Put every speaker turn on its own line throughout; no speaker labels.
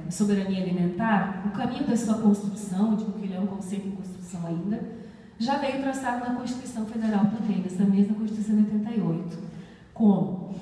soberania alimentar, o caminho da sua construção, eu digo que ele é um conceito em construção ainda, já veio traçado na Constituição Federal também, nessa mesma Constituição de 88, como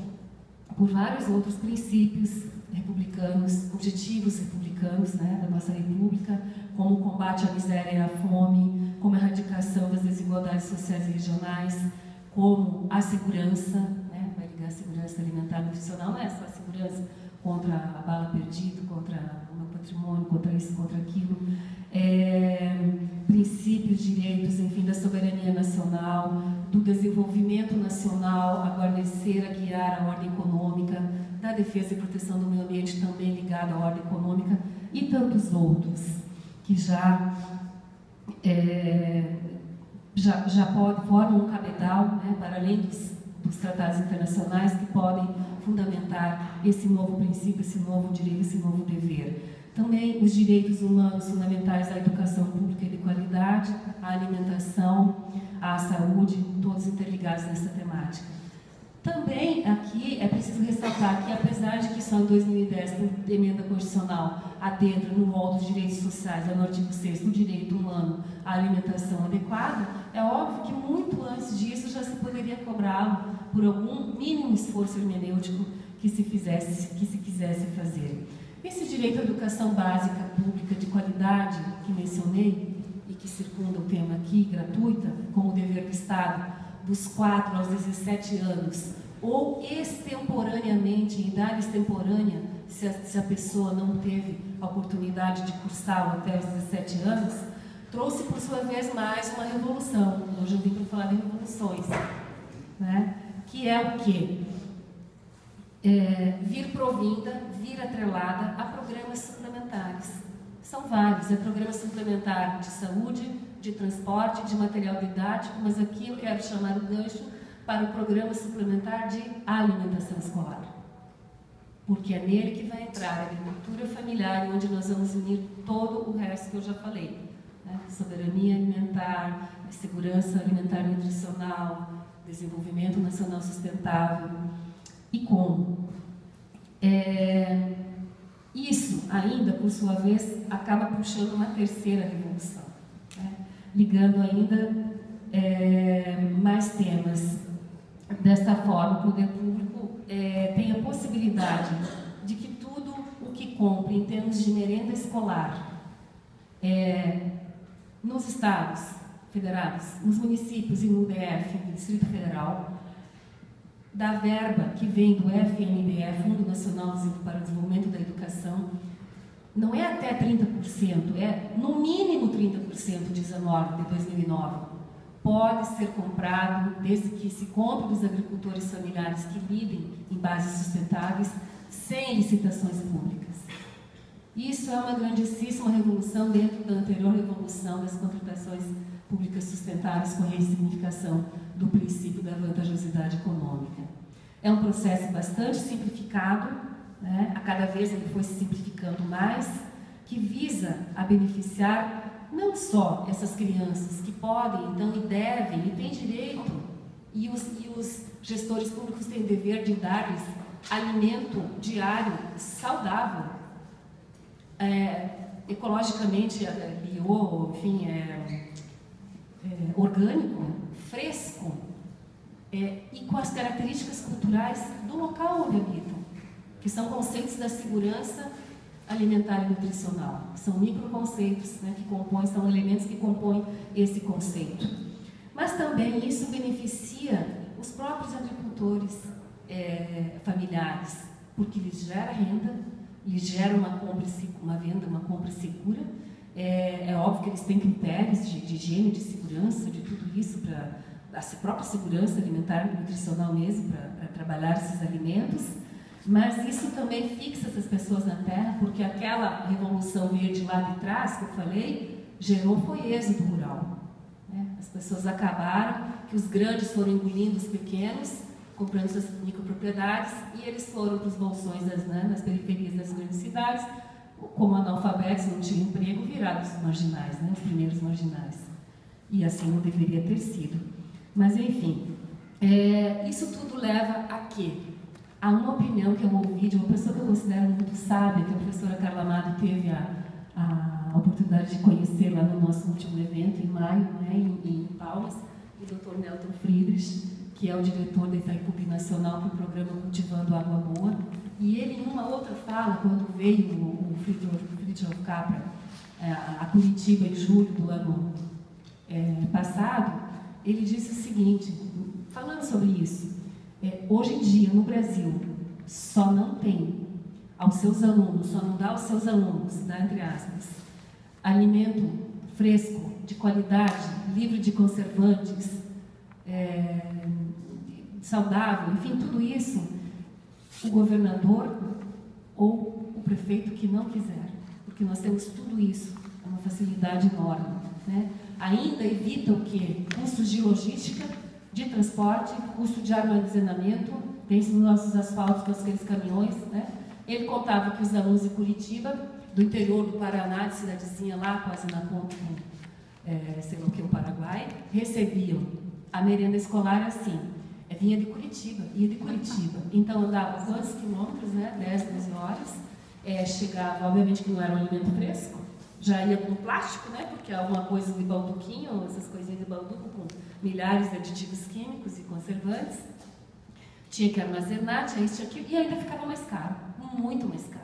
por vários outros princípios republicanos, objetivos republicanos, né, da nossa República, como o combate à miséria e à fome, como a erradicação das desigualdades sociais e regionais, como a segurança, né, vai ligar a segurança alimentar e nutricional, não é só a segurança contra a bala perdida, contra o meu patrimônio, contra isso, contra aquilo, princípios, direitos, enfim, da soberania nacional, do desenvolvimento nacional, a guarnecer, a guiar a ordem econômica, da defesa e proteção do meio ambiente também ligado à ordem econômica, e tantos outros que já formam um cabedal, né, para além dos tratados internacionais que podem fundamentar esse novo princípio, esse novo direito, esse novo dever. Também os direitos humanos fundamentais à educação pública e de qualidade, à alimentação, à saúde, todos interligados nessa temática. Também aqui é preciso ressaltar que, apesar de que só em 2010 a emenda constitucional adentra no rol dos direitos sociais, no artigo 6º, o direito humano à alimentação adequada, é óbvio que muito antes disso já se poderia cobrá-lo por algum mínimo esforço hermenêutico que se quisesse fazer. Esse direito à educação básica pública de qualidade que mencionei e que circunda o tema aqui, gratuita, como dever do Estado, dos 4 aos 17 anos, ou extemporaneamente, em idade extemporânea, se a pessoa não teve a oportunidade de cursá-lo até os 17 anos, trouxe, por sua vez, mais uma revolução. Hoje eu vim para falar de revoluções, né? Que é o quê? Vir provinda, vir atrelada a programas suplementares. São vários, programa suplementar de saúde, de transporte, de material didático, mas aqui eu quero chamar o gancho para o programa suplementar de alimentação escolar. Porque é nele que vai entrar a agricultura familiar, onde nós vamos unir todo o resto que eu já falei, né? Soberania alimentar, segurança alimentar e nutricional, desenvolvimento nacional sustentável. E como? Isso ainda, por sua vez, acaba puxando uma terceira revolução, né? Ligando ainda mais temas. Desta forma, o poder público tem a possibilidade de que tudo o que compre em termos de merenda escolar nos estados federados, nos municípios e no DF, no Distrito Federal, da verba que vem do FNDE, Fundo Nacional para o Desenvolvimento da Educação, não é até 30%, é no mínimo 30%, diz a norma de 2009. Pode ser comprado, desde que se compre dos agricultores familiares que lidem em bases sustentáveis, sem licitações públicas. Isso é uma grandíssima revolução dentro da anterior revolução das contratações públicas sustentáveis com ressignificação do princípio da vantajosidade econômica. É um processo bastante simplificado, né? A cada vez ele foi se simplificando mais, que visa a beneficiar não só essas crianças que podem, então, e devem, e têm direito, e os gestores públicos têm o dever de dar-lhes alimento diário saudável, ecologicamente bio, enfim, orgânico, fresco, e com as características culturais do local onde habitam, que são conceitos da segurança alimentar e nutricional. São microconceitos, né, que compõem, são elementos que compõem esse conceito. Mas também isso beneficia os próprios agricultores familiares, porque lhes gera renda, lhes gera uma venda, uma compra segura. É óbvio que eles têm critérios de higiene, de segurança, de tudo isso para a própria segurança alimentar e nutricional mesmo, para trabalhar esses alimentos. Mas isso também fixa essas pessoas na terra, porque aquela revolução verde lá de trás, que eu falei, foi êxodo rural, né? As pessoas acabaram, que os grandes foram engolindo os pequenos, comprando suas micropropriedades, e eles foram para os bolsões nas periferias das grandes cidades, como analfabetos, não tinham emprego, virados os marginais, né? Os primeiros marginais. E assim não deveria ter sido. Mas, enfim, isso tudo leva a quê? Há uma opinião que eu ouvi de uma pessoa que eu considero muito sábia, que a professora Carla Amado teve a oportunidade de conhecer lá no nosso último evento, em maio, né, em Palmas, o Dr. Nelton Friedrich, que é o diretor da Itaipu Nacional para o programa Cultivando Água Boa. E ele, em uma outra fala, quando veio o Fritjof Capra a Curitiba em julho do ano passado, ele disse o seguinte, falando sobre isso: hoje em dia, no Brasil, só não tem aos seus alunos, só não dá aos seus alunos, né, entre aspas, alimento fresco, de qualidade, livre de conservantes, saudável, enfim, tudo isso, o governador ou o prefeito que não quiser, porque nós temos tudo isso, é uma facilidade enorme, né? Ainda evita o quê? Custos de logística, de transporte, custo de armazenamento, pense nos nossos asfaltos, com aqueles caminhões, né? Ele contava que os alunos de Curitiba, do interior do Paraná, de cidadezinha lá, quase na ponta com, sei lá o que, o Paraguai, recebiam a merenda escolar assim, vinha de Curitiba, ia de Curitiba. Então andava quantos quilômetros, né? 10, 12 horas, chegava, obviamente que não era um alimento fresco, já ia com plástico, né? Porque alguma coisa de balduquinho, essas coisinhas de balduco com milhares de aditivos químicos e conservantes, tinha que armazenar, tinha isso, tinha aquilo, e ainda ficava mais caro, muito mais caro.